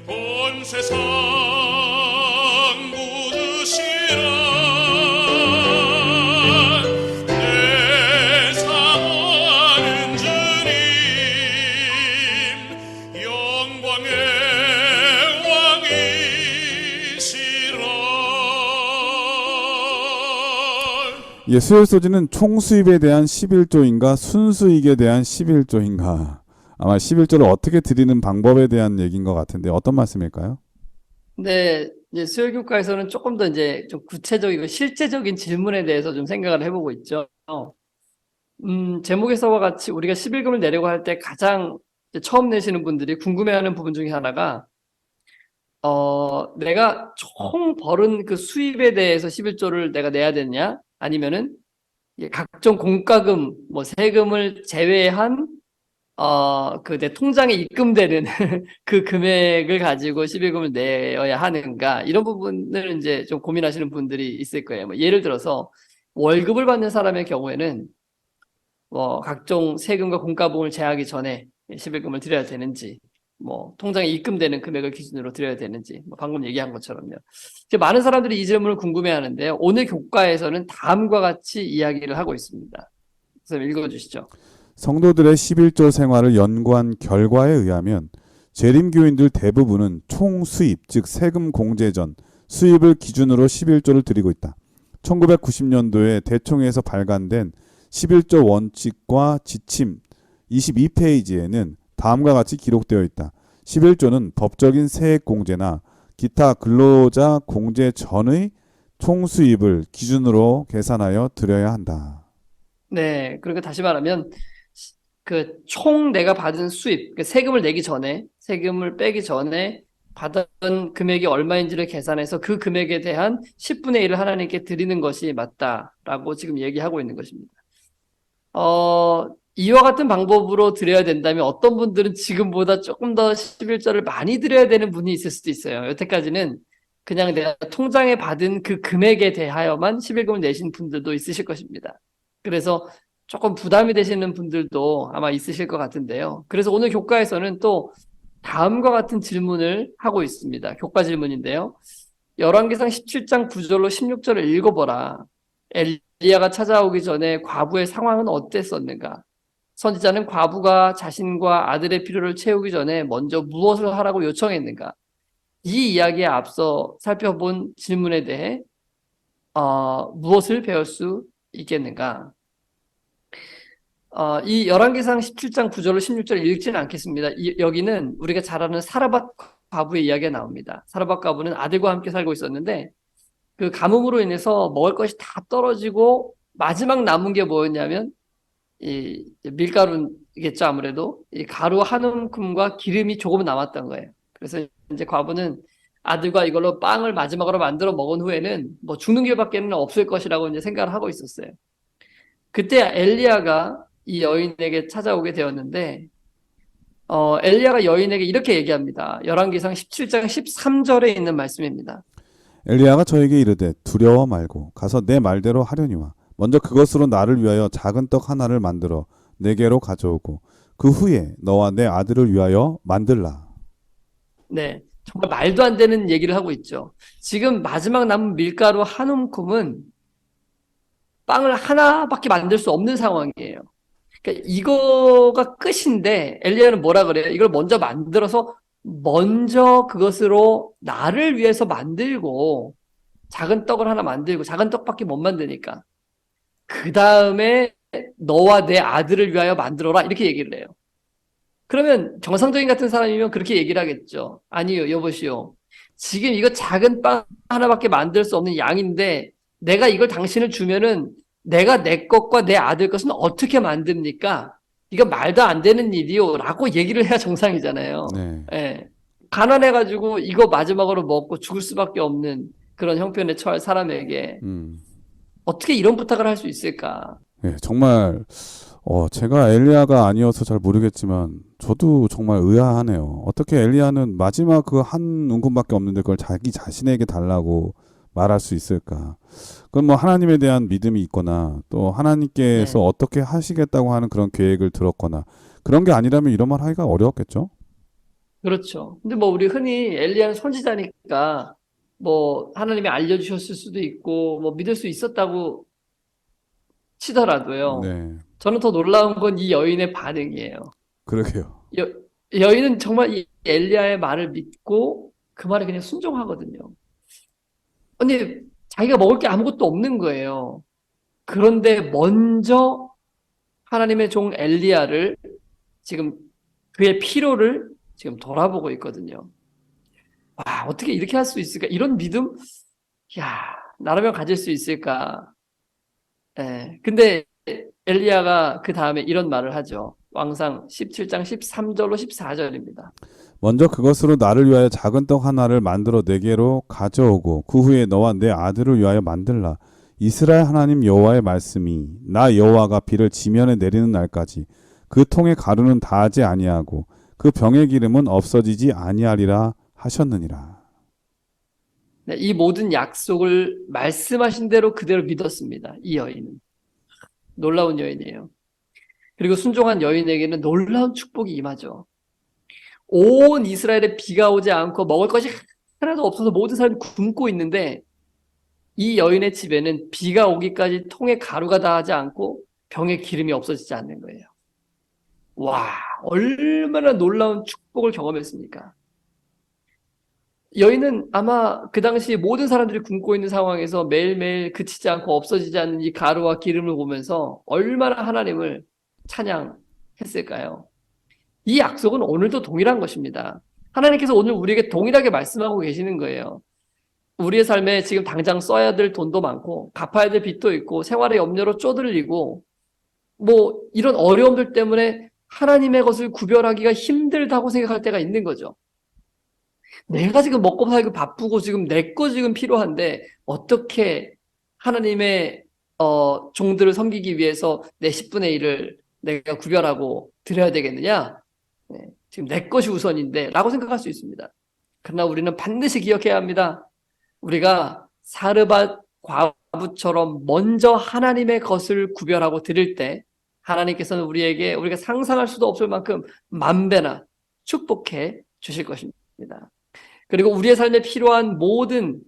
온 세상 구주시라. 내 사모하는 주님 영광의 왕이시라. 수요일 소지는 총수입에 대한 11조인가 순수익에 대한 11조인가, 아마 11조를 어떻게 드리는 방법에 대한 얘기인 것 같은데 어떤 말씀일까요? 네, 이제 수요교과에서는 조금 더 이제 좀 구체적이고 실제적인 질문에 대해서 좀 생각을 해보고 있죠. 제목에서와 같이 우리가 11금을 내려고 할 때 가장 이제 처음 내시는 분들이 궁금해하는 부분 중에 하나가, 내가 총 벌은 그 수입에 대해서 11조를 내가 내야 되냐? 아니면은 각종 공과금, 뭐 세금을 제외한 그 내 통장에 입금되는 그 금액을 가지고 11금을 내야 하는가, 이런 부분을 이제 좀 고민하시는 분들이 있을 거예요. 뭐 예를 들어서 월급을 받는 사람의 경우에는 뭐 각종 세금과 공과금을 제하기 전에 11금을 드려야 되는지, 뭐 통장에 입금되는 금액을 기준으로 드려야 되는지, 뭐 방금 얘기한 것처럼요. 이제 많은 사람들이 이 질문을 궁금해하는데요. 오늘 교과에서는 다음과 같이 이야기를 하고 있습니다. 선생님 읽어주시죠. 성도들의 11조 생활을 연구한 결과에 의하면 재림교인들 대부분은 총 수입, 즉 세금 공제 전 수입을 기준으로 11조를 드리고 있다. 1990년도에 대총회에서 발간된 11조 원칙과 지침 22페이지에는 다음과 같이 기록되어 있다. 11조는 법적인 세액 공제나 기타 근로자 공제 전의 총 수입을 기준으로 계산하여 드려야 한다. 네, 그리고 다시 말하면 그 총 내가 받은 수입, 그 세금을 내기 전에, 세금을 빼기 전에 받은 금액이 얼마인지를 계산해서 그 금액에 대한 10분의 1을 하나님께 드리는 것이 맞다라고 지금 얘기하고 있는 것입니다. 이와 같은 방법으로 드려야 된다면 어떤 분들은 지금보다 조금 더 11조를 많이 드려야 되는 분이 있을 수도 있어요. 여태까지는 그냥 내가 통장에 받은 그 금액에 대하여만 11금을 내신 분들도 있으실 것입니다. 그래서 조금 부담이 되시는 분들도 아마 있으실 것 같은데요. 그래서 오늘 교과에서는 또 다음과 같은 질문을 하고 있습니다. 교과 질문인데요. 열왕기상 17장 9절로 16절을 읽어보라. 엘리야가 찾아오기 전에 과부의 상황은 어땠었는가? 선지자는 과부가 자신과 아들의 필요를 채우기 전에 먼저 무엇을 하라고 요청했는가? 이 이야기에 앞서 살펴본 질문에 대해 무엇을 배울 수 있겠는가? 이 열왕기상 17장 9절로 16절을 읽지는 않겠습니다. 여기는 우리가 잘 아는 사르밧 과부의 이야기가 나옵니다. 사르밧 과부는 아들과 함께 살고 있었는데 그 가뭄으로 인해서 먹을 것이 다 떨어지고 마지막 남은 게 뭐였냐면 이 밀가루겠죠. 아무래도 이 가루 한 움큼과 기름이 조금 남았던 거예요. 그래서 이제 과부는 아들과 이걸로 빵을 마지막으로 만들어 먹은 후에는 뭐 죽는 길밖에는 없을 것이라고 이제 생각을 하고 있었어요. 그때 엘리야가 이 여인에게 찾아오게 되었는데 엘리야가 여인에게 이렇게 얘기합니다. 열왕기상 17장 13절에 있는 말씀입니다. 엘리야가 저에게 이르되 두려워 말고 가서 내 말대로 하려니와 먼저 그것으로 나를 위하여 작은 떡 하나를 만들어 내게로 가져오고 그 후에 너와 내 아들을 위하여 만들라. 네, 정말 말도 안 되는 얘기를 하고 있죠. 지금 마지막 남은 밀가루 한 움큼은 빵을 하나밖에 만들 수 없는 상황이에요. 그러니까 이거가 끝인데 엘리야는 뭐라 그래요? 이걸 먼저 만들어서 먼저 그것으로 나를 위해서 만들고 작은 떡을 하나 만들고 작은 떡밖에 못 만드니까 그 다음에 너와 내 아들을 위하여 만들어라 이렇게 얘기를 해요. 그러면 정상적인 같은 사람이면 그렇게 얘기를 하겠죠. 아니요, 여보시오. 지금 이거 작은 빵 하나밖에 만들 수 없는 양인데 내가 이걸 당신을 주면은 내가 내 것과 내 아들 것은 어떻게 만듭니까? 이거 말도 안 되는 일이요 라고 얘기를 해야 정상이잖아요. 네. 예. 가난해가지고 이거 마지막으로 먹고 죽을 수밖에 없는 그런 형편에 처할 사람에게 어떻게 이런 부탁을 할 수 있을까? 예, 정말 제가 엘리야가 아니어서 잘 모르겠지만 저도 정말 의아하네요. 어떻게 엘리야는 마지막 그 한 움큼밖에 없는데 그걸 자기 자신에게 달라고 말할 수 있을까? 그건 뭐 하나님에 대한 믿음이 있거나 또 하나님께서 네. 어떻게 하시겠다고 하는 그런 계획을 들었거나 그런 게 아니라면 이런 말 하기가 어려웠겠죠? 그렇죠. 근데 뭐 우리 흔히 엘리야는 선지자니까 뭐 하나님이 알려주셨을 수도 있고 뭐 믿을 수 있었다고 치더라도요. 네, 저는 더 놀라운 건 이 여인의 반응이에요. 그러게요. 여인은 정말 이 엘리야의 말을 믿고 그 말에 그냥 순종하거든요. 근데 자기가 먹을 게 아무것도 없는 거예요. 그런데 먼저 하나님의 종 엘리야를 지금 그의 필요를 지금 돌아보고 있거든요. 와, 어떻게 이렇게 할 수 있을까? 이런 믿음? 야, 나라면 가질 수 있을까? 예. 근데 엘리야가 그 다음에 이런 말을 하죠. 왕상 17장 13절로 14절입니다. 먼저 그것으로 나를 위하여 작은 떡 하나를 만들어 내게로 가져오고 그 후에 너와 내 아들을 위하여 만들라. 이스라엘 하나님 여호와의 말씀이 나 여호와가 비를 지면에 내리는 날까지 그 통의 가루는 다하지 아니하고 그 병의 기름은 없어지지 아니하리라 하셨느니라. 네, 이 모든 약속을 말씀하신 대로 그대로 믿었습니다. 이 여인은. 놀라운 여인이에요. 그리고 순종한 여인에게는 놀라운 축복이 임하죠. 온 이스라엘에 비가 오지 않고 먹을 것이 하나도 없어서 모든 사람이 굶고 있는데 이 여인의 집에는 비가 오기까지 통에 가루가 닿지 않고 병에 기름이 없어지지 않는 거예요. 와, 얼마나 놀라운 축복을 경험했습니까? 여인은 아마 그 당시 모든 사람들이 굶고 있는 상황에서 매일매일 그치지 않고 없어지지 않는 이 가루와 기름을 보면서 얼마나 하나님을 찬양했을까요? 이 약속은 오늘도 동일한 것입니다. 하나님께서 오늘 우리에게 동일하게 말씀하고 계시는 거예요. 우리의 삶에 지금 당장 써야 될 돈도 많고 갚아야 될 빚도 있고 생활의 염려로 쪼들리고 뭐 이런 어려움들 때문에 하나님의 것을 구별하기가 힘들다고 생각할 때가 있는 거죠. 내가 지금 먹고 살기 바쁘고 지금 내 거 지금 필요한데 어떻게 하나님의 종들을 섬기기 위해서 내 10분의 1을 내가 구별하고 드려야 되겠느냐? 네, 지금 내 것이 우선인데 라고 생각할 수 있습니다. 그러나 우리는 반드시 기억해야 합니다. 우리가 사르밧 과부처럼 먼저 하나님의 것을 구별하고 드릴 때 하나님께서는 우리에게 우리가 상상할 수도 없을 만큼 만배나 축복해 주실 것입니다. 그리고 우리의 삶에 필요한 모든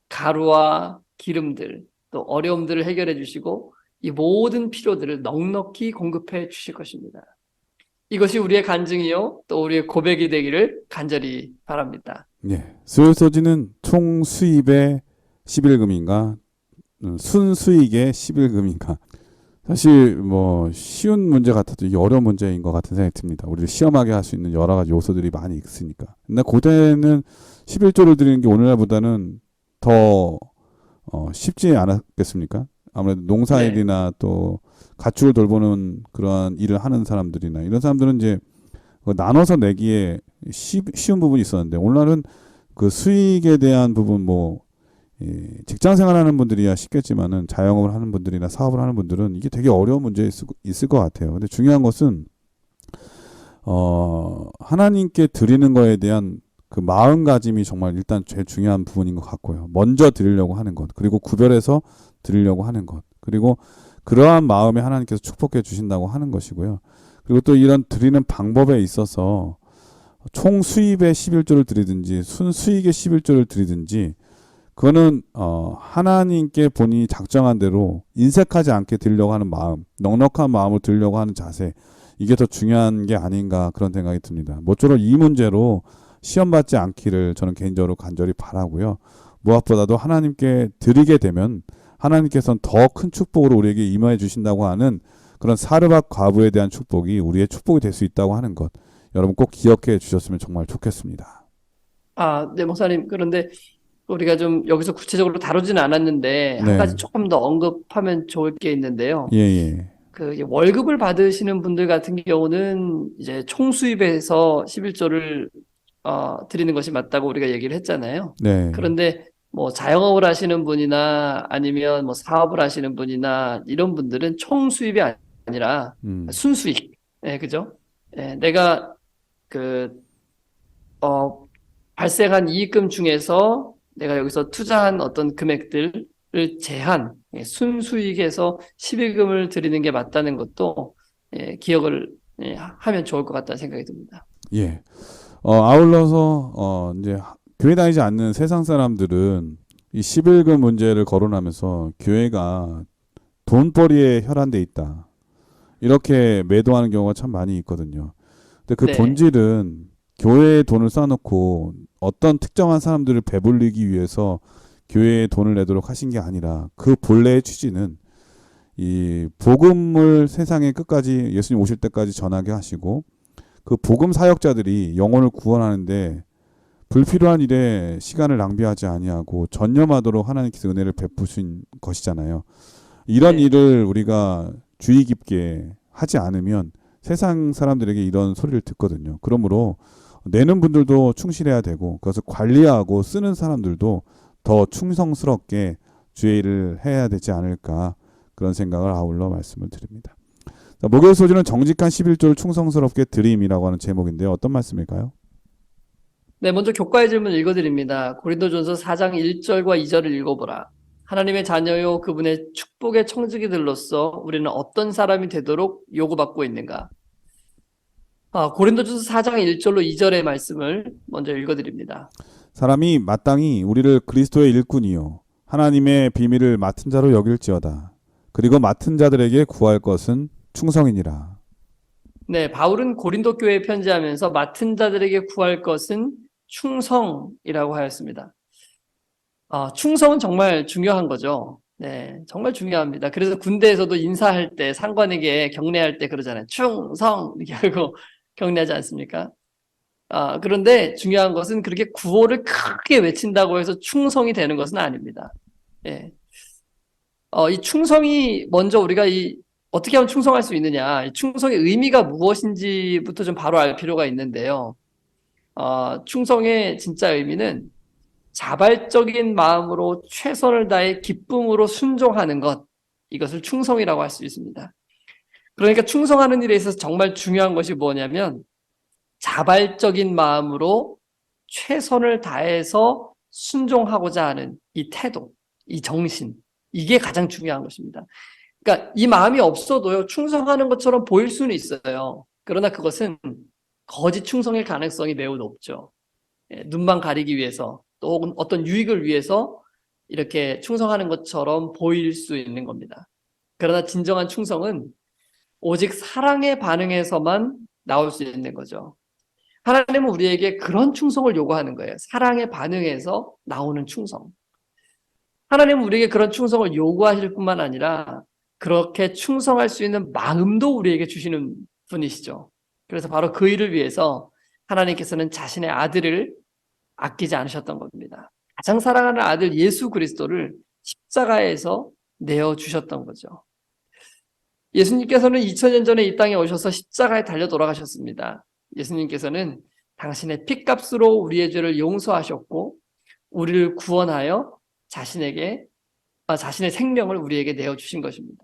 가루와 기름들, 또 어려움들을 해결해 주시고 이 모든 필요들을 넉넉히 공급해 주실 것입니다. 이것이 우리의 간증이요, 또 우리의 고백이 되기를 간절히 바랍니다. 예. 수요 소지는 총 수입의 11금인가 순수익의 11금인가 사실 뭐 쉬운 문제 같아도 이게 어려운 문제인 것 같은 생각이 듭니다. 우리를 시험하게 할 수 있는 여러 가지 요소들이 많이 있으니까. 근데 고대는 11조를 드리는 게 오늘날보다는 더 쉽지 않았겠습니까? 아무래도 농사일이나 또 가축을 돌보는 그런 일을 하는 사람들이나 이런 사람들은 이제 나눠서 내기에 쉬운 부분이 있었는데 오늘날은 그 수익에 대한 부분 뭐 직장 생활하는 분들이야 쉽겠지만은 자영업을 하는 분들이나 사업을 하는 분들은 이게 되게 어려운 문제 있을 것 같아요. 근데 중요한 것은 하나님께 드리는 거에 대한 그 마음가짐이 정말 일단 제일 중요한 부분인 것 같고요. 먼저 드리려고 하는 것, 그리고 구별해서 드리려고 하는 것, 그리고 그러한 마음에 하나님께서 축복해 주신다고 하는 것이고요. 그리고 또 이런 드리는 방법에 있어서 총 수입의 11조를 드리든지 순수익의 11조를 드리든지 그거는 하나님께 본인이 작정한 대로 인색하지 않게 드리려고 하는 마음, 넉넉한 마음으로 드리려고 하는 자세, 이게 더 중요한 게 아닌가 그런 생각이 듭니다. 모쪼록 이 문제로 시험받지 않기를 저는 개인적으로 간절히 바라고요. 무엇보다도 하나님께 드리게 되면 하나님께서는 더 큰 축복으로 우리에게 임하여 주신다고 하는 그런 사르밧 과부에 대한 축복이 우리의 축복이 될 수 있다고 하는 것, 여러분 꼭 기억해 주셨으면 정말 좋겠습니다. 네, 목사님. 그런데 우리가 좀 여기서 구체적으로 다루지는 않았는데 한 가지 네. 조금 더 언급하면 좋을 게 있는데요. 예. 그 월급을 받으시는 분들 같은 경우는 이제 총 수입에서 11조를 드리는 것이 맞다고 우리가 얘기를 했잖아요. 네. 그런데 뭐 자영업을 하시는 분이나 아니면 뭐 사업을 하시는 분이나 이런 분들은 총 수입이 아니라 순수익, 그죠? 내가 그 발생한 이익금 중에서 내가 여기서 투자한 어떤 금액들을 제한 순수익에서 11금을 드리는 게 맞다는 것도 기억을 하면 좋을 것 같다는 생각이 듭니다. 예. 아울러서 이제 교회 다니지 않는 세상 사람들은 이 11금 문제를 거론하면서 교회가 돈벌이에 혈안돼 있다. 이렇게 매도하는 경우가 참 많이 있거든요. 근데 그 네. 본질은 교회에 돈을 쌓아놓고 어떤 특정한 사람들을 배불리기 위해서 교회에 돈을 내도록 하신 게 아니라 그 본래의 취지는 이 복음을 세상의 끝까지 예수님 오실 때까지 전하게 하시고 그 복음 사역자들이 영혼을 구원하는데 불필요한 일에 시간을 낭비하지 아니하고 전념하도록 하나님께서 은혜를 베푸신 것이잖아요. 이런 네. 일을 우리가 주의 깊게 하지 않으면 세상 사람들에게 이런 소리를 듣거든요. 그러므로 내는 분들도 충실해야 되고 그것을 관리하고 쓰는 사람들도 더 충성스럽게 주의 일을 해야 되지 않을까 그런 생각을 아울러 말씀을 드립니다. 자, 목요일 소주는 정직한 11조를 충성스럽게 드림이라고 하는 제목인데요. 어떤 말씀일까요? 네, 먼저 교과의 질문 읽어드립니다. 고린도전서 4장 1절과 2절을 읽어보라. 하나님의 자녀요 그분의 축복의 청지기들로서 우리는 어떤 사람이 되도록 요구받고 있는가? 고린도전서 4장 1절로 2절의 말씀을 먼저 읽어드립니다. 사람이 마땅히 우리를 그리스도의 일꾼이요 하나님의 비밀을 맡은 자로 여길지어다. 그리고 맡은 자들에게 구할 것은 충성이니라. 네, 바울은 고린도 교회에 편지하면서 맡은 자들에게 구할 것은 충성이라고 하였습니다. 충성은 정말 중요한 거죠. 네, 정말 중요합니다. 그래서 군대에서도 인사할 때 상관에게 경례할 때 그러잖아요. 충성 이렇게 하고 경례하지 않습니까? 그런데 중요한 것은 그렇게 구호를 크게 외친다고 해서 충성이 되는 것은 아닙니다. 예. 이 충성이 먼저 우리가 어떻게 하면 충성할 수 있느냐, 이 충성의 의미가 무엇인지부터 좀 바로 알 필요가 있는데요. 충성의 진짜 의미는 자발적인 마음으로 최선을 다해 기쁨으로 순종하는 것, 이것을 충성이라고 할 수 있습니다. 그러니까 충성하는 일에 있어서 정말 중요한 것이 뭐냐면 자발적인 마음으로 최선을 다해서 순종하고자 하는 이 태도, 이 정신, 이게 가장 중요한 것입니다. 그러니까 이 마음이 없어도요, 충성하는 것처럼 보일 수는 있어요. 그러나 그것은 거짓 충성일 가능성이 매우 높죠. 눈만 가리기 위해서 또 혹은 어떤 유익을 위해서 이렇게 충성하는 것처럼 보일 수 있는 겁니다. 그러나 진정한 충성은 오직 사랑의 반응에서만 나올 수 있는 거죠. 하나님은 우리에게 그런 충성을 요구하는 거예요. 사랑의 반응에서 나오는 충성. 하나님은 우리에게 그런 충성을 요구하실 뿐만 아니라 그렇게 충성할 수 있는 마음도 우리에게 주시는 분이시죠. 그래서 바로 그 일을 위해서 하나님께서는 자신의 아들을 아끼지 않으셨던 겁니다. 가장 사랑하는 아들 예수 그리스도를 십자가에서 내어주셨던 거죠. 예수님께서는 2000년 전에 이 땅에 오셔서 십자가에 달려 돌아가셨습니다. 예수님께서는 당신의 핏값으로 우리의 죄를 용서하셨고 우리를 구원하여 자신의 생명을 우리에게 내어주신 것입니다.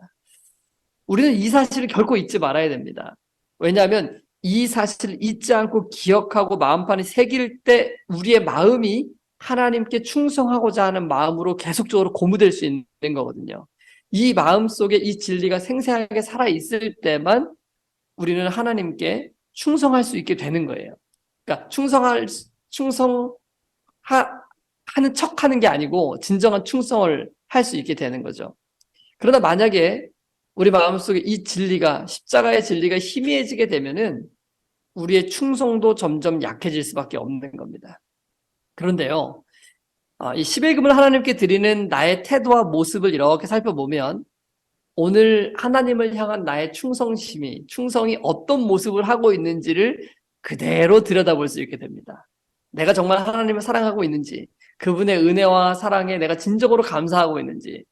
우리는 이 사실을 결코 잊지 말아야 됩니다. 왜냐하면 이 사실을 잊지 않고 기억하고 마음판에 새길 때 우리의 마음이 하나님께 충성하고자 하는 마음으로 계속적으로 고무될 수 있는 거거든요. 이 마음 속에 이 진리가 생생하게 살아있을 때만 우리는 하나님께 충성할 수 있게 되는 거예요. 그러니까 충성하는 척 하는 게 아니고 진정한 충성을 할 수 있게 되는 거죠. 그러나 만약에 우리 마음속에 이 진리가, 십자가의 진리가 희미해지게 되면은 우리의 충성도 점점 약해질 수밖에 없는 겁니다. 그런데요, 이 십일금을 하나님께 드리는 나의 태도와 모습을 이렇게 살펴보면 오늘 하나님을 향한 나의 충성이 어떤 모습을 하고 있는지를 그대로 들여다볼 수 있게 됩니다. 내가 정말 하나님을 사랑하고 있는지, 그분의 은혜와 사랑에 내가 진정으로 감사하고 있는지,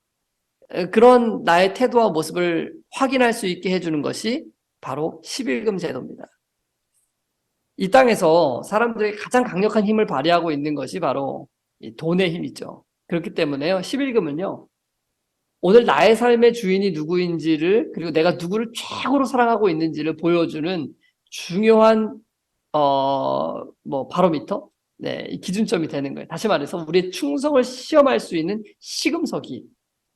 그런 나의 태도와 모습을 확인할 수 있게 해주는 것이 바로 십일금 제도입니다. 이 땅에서 사람들이 가장 강력한 힘을 발휘하고 있는 것이 바로 이 돈의 힘이죠. 그렇기 때문에요, 십일금은요, 오늘 나의 삶의 주인이 누구인지를, 그리고 내가 누구를 최고로 사랑하고 있는지를 보여주는 중요한 바로미터, 이 기준점이 되는 거예요. 다시 말해서 우리의 충성을 시험할 수 있는 시금석이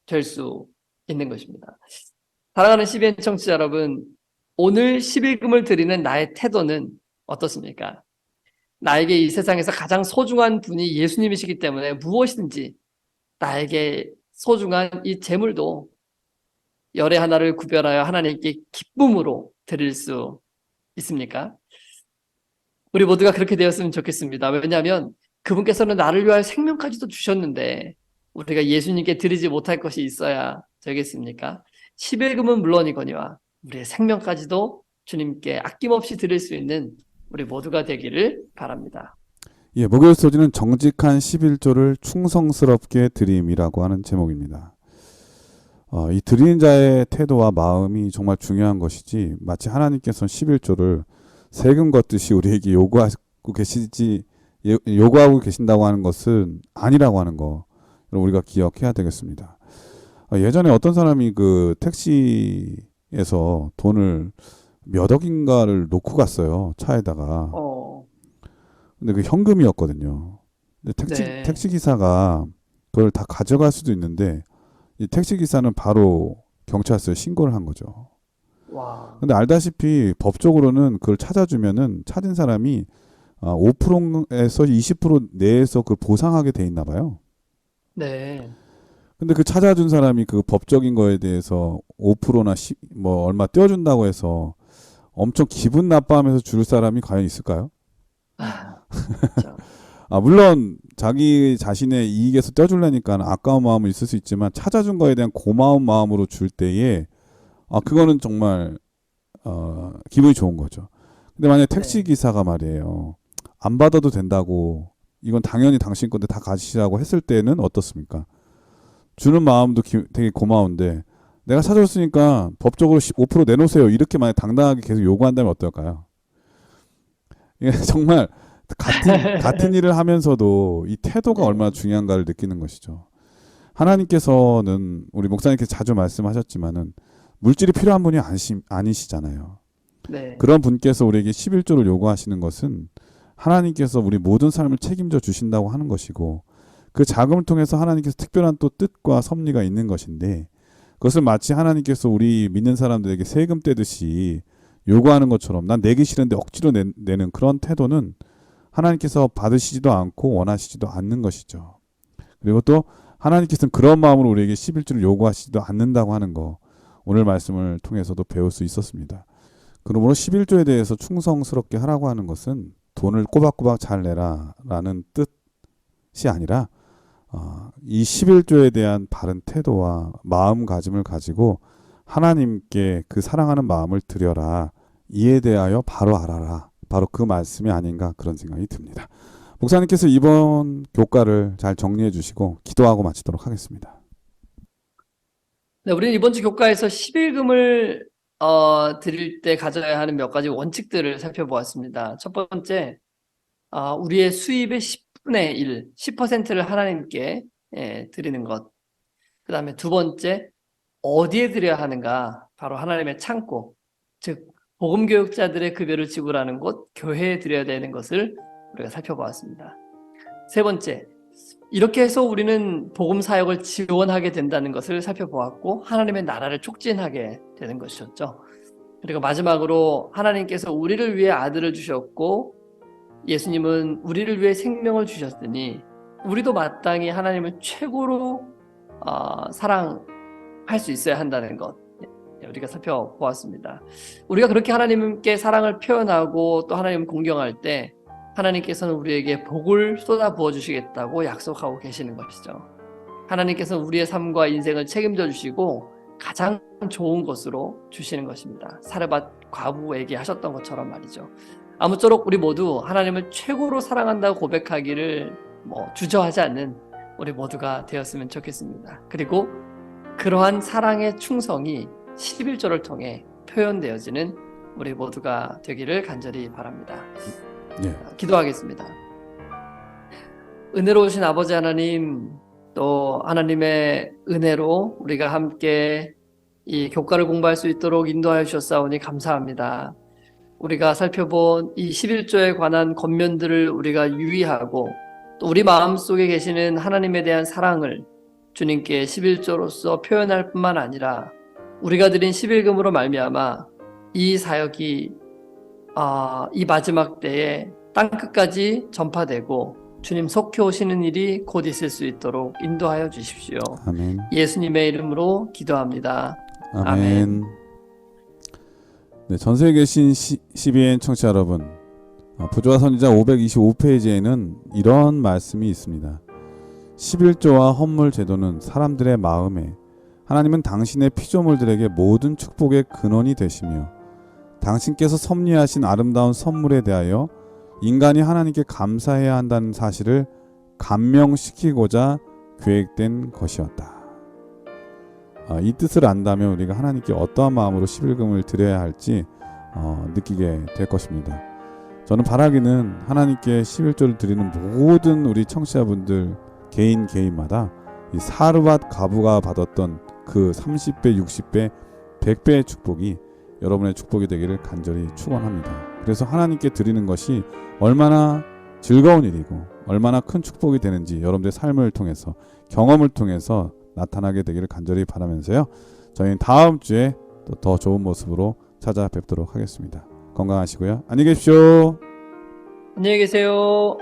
될 수 있는 것입니다. 사랑하는 CBN 청취자 여러분, 오늘 십일금을 드리는 나의 태도는 어떻습니까? 나에게 이 세상에서 가장 소중한 분이 예수님이시기 때문에 무엇이든지 나에게 소중한 이 재물도 열의 하나를 구별하여 하나님께 기쁨으로 드릴 수 있습니까? 우리 모두가 그렇게 되었으면 좋겠습니다. 왜냐하면 그분께서는 나를 위하여 생명까지도 주셨는데 우리가 예수님께 드리지 못할 것이 있어야 되겠습니까? 십일금은 물론이거니와 우리의 생명까지도 주님께 아낌없이 드릴 수 있는 우리 모두가 되기를 바랍니다. 예, 목요일 소지는 정직한 11조를 충성스럽게 드림이라고 하는 제목입니다. 이 드리는 자의 태도와 마음이 정말 중요한 것이지 마치 하나님께서는 11조를 세금 걷듯이 우리에게 요구하고 계신다고 하는 것은 아니라고 하는 거 우리가 기억해야 되겠습니다. 예전에 어떤 사람이 그 택시에서 돈을 몇 억인가를 놓고 갔어요. 차에다가. 근데 그 현금이었거든요. 근데 택시 기사가 그걸 다 가져갈 수도 있는데 이 택시 기사는 바로 경찰서에 신고를 한 거죠. 와. 근데 알다시피 법적으로는 그걸 찾아주면은 찾은 사람이 5%에서 20% 내에서 그걸 보상하게 돼 있나 봐요. 네. 근데 그 찾아준 사람이 그 법적인 거에 대해서 5%나 얼마 떼어준다고 해서 엄청 기분 나빠하면서 줄 사람이 과연 있을까요? 물론 자기 자신의 이익에서 떼어주려니까 아까운 마음은 있을 수 있지만 찾아준 거에 대한 고마운 마음으로 줄 때에 그거는 정말 기분이 좋은 거죠. 근데 만약에 택시 기사가 말이에요, 안 받아도 된다고, 이건 당연히 당신 건데 다 가지시라고 했을 때는 어떻습니까? 주는 마음도 되게 고마운데 내가 찾아줬으니까 법적으로 5% 내놓으세요, 이렇게 만약 당당하게 계속 요구한다면 어떨까요? 이게 정말 같은 일을 하면서도 이 태도가 얼마나 중요한가를 느끼는 것이죠. 하나님께서는 우리 목사님께서 자주 말씀하셨지만은 물질이 필요한 분이 아니시잖아요. 네. 그런 분께서 우리에게 11조를 요구하시는 것은 하나님께서 우리 모든 삶을 책임져 주신다고 하는 것이고, 그 자금을 통해서 하나님께서 특별한 또 뜻과 섭리가 있는 것인데, 그것을 마치 하나님께서 우리 믿는 사람들에게 세금 떼듯이 요구하는 것처럼 난 내기 싫은데 억지로 내는 그런 태도는 하나님께서 받으시지도 않고 원하시지도 않는 것이죠. 그리고 또 하나님께서는 그런 마음으로 우리에게 11조를 요구하시지도 않는다고 하는 거 오늘 말씀을 통해서도 배울 수 있었습니다. 그러므로 11조에 대해서 충성스럽게 하라고 하는 것은 돈을 꼬박꼬박 잘 내라라는 뜻이 아니라 이 11조에 대한 바른 태도와 마음가짐을 가지고 하나님께 그 사랑하는 마음을 드려라. 이에 대하여 바로 알아라. 바로 그 말씀이 아닌가 그런 생각이 듭니다. 목사님께서 이번 교과를 잘 정리해 주시고 기도하고 마치도록 하겠습니다. 네, 우리는 이번 주 교과에서 11금을 드릴 때 가져야 하는 몇 가지 원칙들을 살펴보았습니다. 첫 번째, 우리의 수입의 10분의 1, 10%를 하나님께 드리는 것. 그 다음에 두 번째, 어디에 드려야 하는가? 바로 하나님의 창고, 즉 복음교육자들의 급여를 지불하는 곳, 교회에 드려야 되는 것을 우리가 살펴보았습니다. 세 번째, 이렇게 해서 우리는 복음 사역을 지원하게 된다는 것을 살펴보았고 하나님의 나라를 촉진하게 되는 것이었죠. 그리고 마지막으로 하나님께서 우리를 위해 아들을 주셨고 예수님은 우리를 위해 생명을 주셨으니 우리도 마땅히 하나님을 최고로 사랑할 수 있어야 한다는 것 우리가 살펴보았습니다. 우리가 그렇게 하나님께 사랑을 표현하고 또 하나님을 공경할 때 하나님께서는 우리에게 복을 쏟아 부어 주시겠다고 약속하고 계시는 것이죠. 하나님께서는 우리의 삶과 인생을 책임져 주시고 가장 좋은 것으로 주시는 것입니다. 사르밧 과부에게 하셨던 것처럼 말이죠. 아무쪼록 우리 모두 하나님을 최고로 사랑한다고 고백하기를 주저하지 않는 우리 모두가 되었으면 좋겠습니다. 그리고 그러한 사랑의 충성이 11조를 통해 표현되어지는 우리 모두가 되기를 간절히 바랍니다. 기도하겠습니다. 은혜로우신 아버지 하나님, 또 하나님의 은혜로 우리가 함께 이 교과를 공부할 수 있도록 인도하여 주셨사오니 감사합니다. 우리가 살펴본 이 11조에 관한 권면들을 우리가 유의하고 또 우리 마음속에 계시는 하나님에 대한 사랑을 주님께 11조로서 표현할 뿐만 아니라 우리가 드린 11금으로 말미암아 이 사역이 이 마지막 때에 땅끝까지 전파되고 주님 속히 오시는 일이 곧 있을 수 있도록 인도하여 주십시오. 아멘. 예수님의 이름으로 기도합니다. 아멘. 네, 전세에 계신 CBN 청취자 여러분, 부조화 선지자 525페이지에는 이런 말씀이 있습니다. 11조와 헌물 제도는 사람들의 마음에 하나님은 당신의 피조물들에게 모든 축복의 근원이 되시며 당신께서 섭리하신 아름다운 선물에 대하여 인간이 하나님께 감사해야 한다는 사실을 감명시키고자 계획된 것이었다. 이 뜻을 안다면 우리가 하나님께 어떠한 마음으로 11금을 드려야 할지 느끼게 될 것입니다. 저는 바라기는 하나님께 11조를 드리는 모든 우리 청취자분들 개인마다 이 사르밧 과부가 받았던 그 30배, 60배, 100배의 축복이 여러분의 축복이 되기를 간절히 축원합니다. 그래서 하나님께 드리는 것이 얼마나 즐거운 일이고 얼마나 큰 축복이 되는지 여러분들의 삶을 통해서 경험을 통해서 나타나게 되기를 간절히 바라면서요. 저희는 다음 주에 또 더 좋은 모습으로 찾아뵙도록 하겠습니다. 건강하시고요. 안녕히 계십시오. 안녕히 계세요.